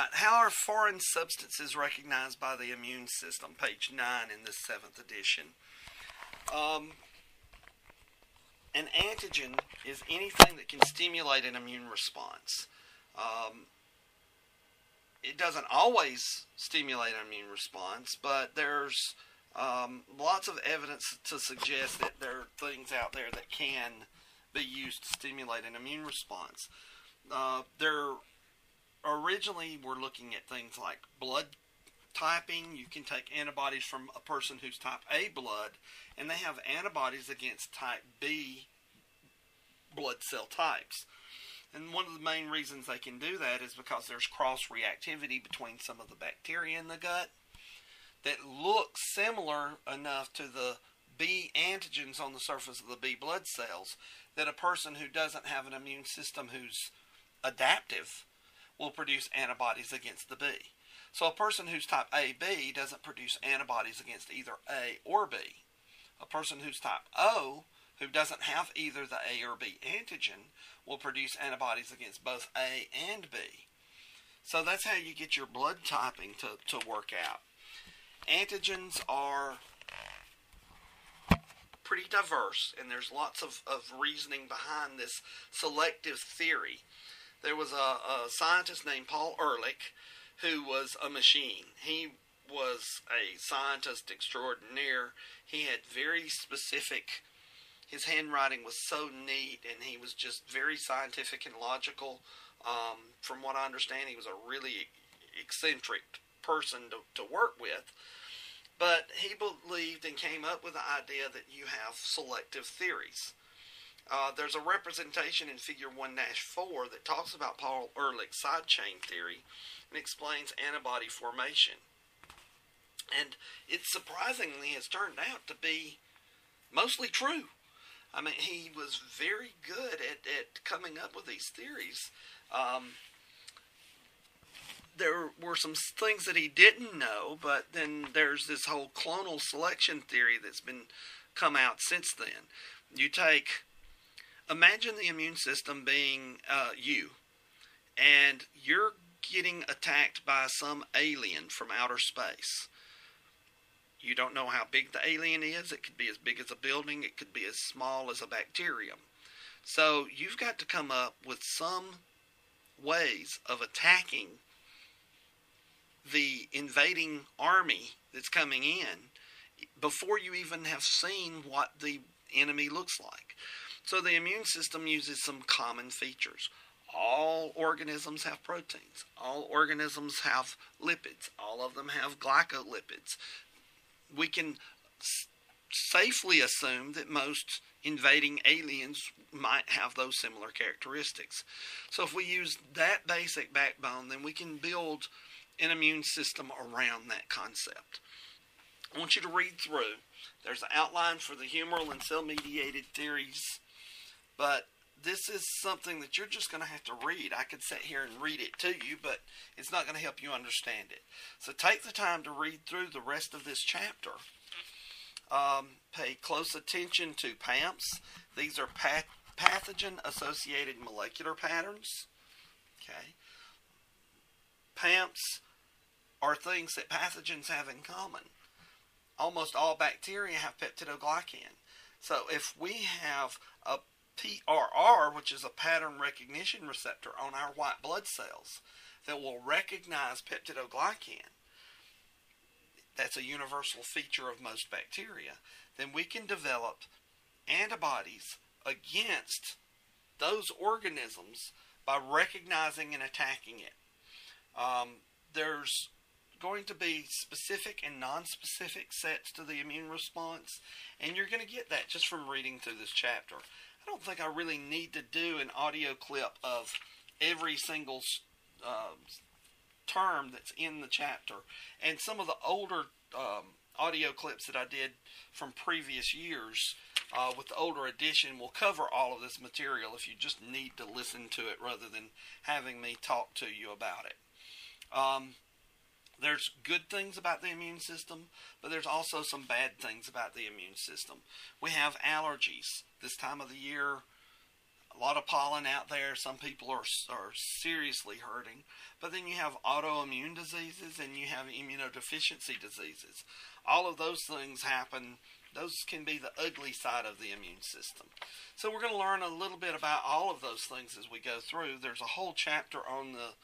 right. How are foreign substances recognized by the immune system? Page 9 in the 7th edition. An antigen is anything that can stimulate an immune response. It doesn't always stimulate an immune response, but there's lots of evidence to suggest that there are things out there that can be used to stimulate an immune response. Originally, we're looking at things like blood typing. You can take antibodies from a person who's type A blood, and they have antibodies against type B blood cell types. And one of the main reasons they can do that is because there's cross-reactivity between some of the bacteria in the gut that look similar enough to the B antigens on the surface of the B blood cells that a person who doesn't have an immune system who's adaptive will produce antibodies against the B. So a person who's type AB doesn't produce antibodies against either A or B. A person who's type O, who doesn't have either the A or B antigen, will produce antibodies against both A and B. So that's how you get your blood typing to work out. Antigens are pretty diverse, and there's lots of reasoning behind this selective theory. There was a scientist named Paul Ehrlich who was a machine. He was a scientist extraordinaire. He had very specific, his handwriting was so neat, and he was just very scientific and logical. From what I understand, he was a really eccentric person to work with. But he believed and came up with the idea that you have selective theories. There's a representation in Figure 1-4 that talks about Paul Ehrlich's side chain theory and explains antibody formation. And it surprisingly has turned out to be mostly true. I mean, he was very good at coming up with these theories. There were some things that he didn't know, but then there's this whole clonal selection theory that's been come out since then. Imagine the immune system being you, and you're getting attacked by some alien from outer space. You don't know how big the alien is. It could be as big as a building. It could be as small as a bacterium. So you've got to come up with some ways of attacking the invading army that's coming in before you even have seen what the enemy looks like. So the immune system uses some common features. All organisms have proteins. All organisms have lipids. All of them have glycolipids. We can safely assume that most invading aliens might have those similar characteristics. So if we use that basic backbone, then we can build an immune system around that concept. I want you to read through. There's an outline for the humoral and cell-mediated theories, but this is something that you're just going to have to read. I could sit here and read it to you, but it's not going to help you understand it. So take the time to read through the rest of this chapter. Pay close attention to PAMPs. These are pathogen-associated molecular patterns. Okay. PAMPs are things that pathogens have in common. Almost all bacteria have peptidoglycan. So if we have a PRR, which is a pattern recognition receptor on our white blood cells that will recognize peptidoglycan, that's a universal feature of most bacteria, then we can develop antibodies against those organisms by recognizing and attacking it. There's going to be specific and non-specific sets to the immune response, and you're going to get that just from reading through this chapter. I don't think I really need to do an audio clip of every single term that's in the chapter. And some of the older audio clips that I did from previous years with the older edition will cover all of this material if you just need to listen to it rather than having me talk to you about it. There's good things about the immune system, but there's also some bad things about the immune system. We have allergies. This time of the year, A lot of pollen out there. Some people are seriously hurting. But then you have autoimmune diseases and you have immunodeficiency diseases. All of those things happen. Those can be the ugly side of the immune system. So we're going to learn a little bit about all of those things as we go through. There's a whole chapter on the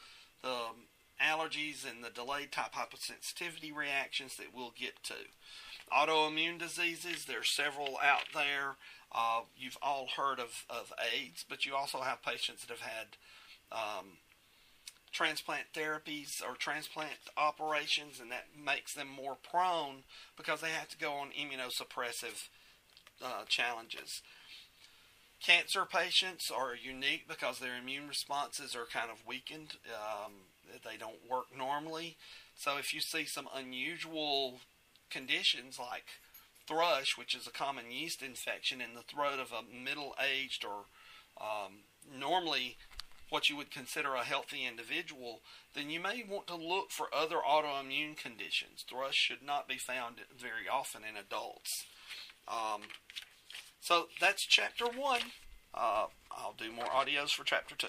allergies and the delayed type hypersensitivity reactions that we'll get to. Autoimmune diseases, there's several out there. You've all heard of AIDS, but you also have patients that have had transplant therapies or transplant operations, and that makes them more prone because they have to go on immunosuppressive challenges. Cancer patients are unique because their immune responses are kind of weakened. They don't work normally. So if you see some unusual conditions like thrush, which is a common yeast infection in the throat of a middle-aged or normally what you would consider a healthy individual, then you may want to look for other autoimmune conditions. Thrush should not be found very often in adults. So that's chapter 1. I'll do more audios for chapter 2.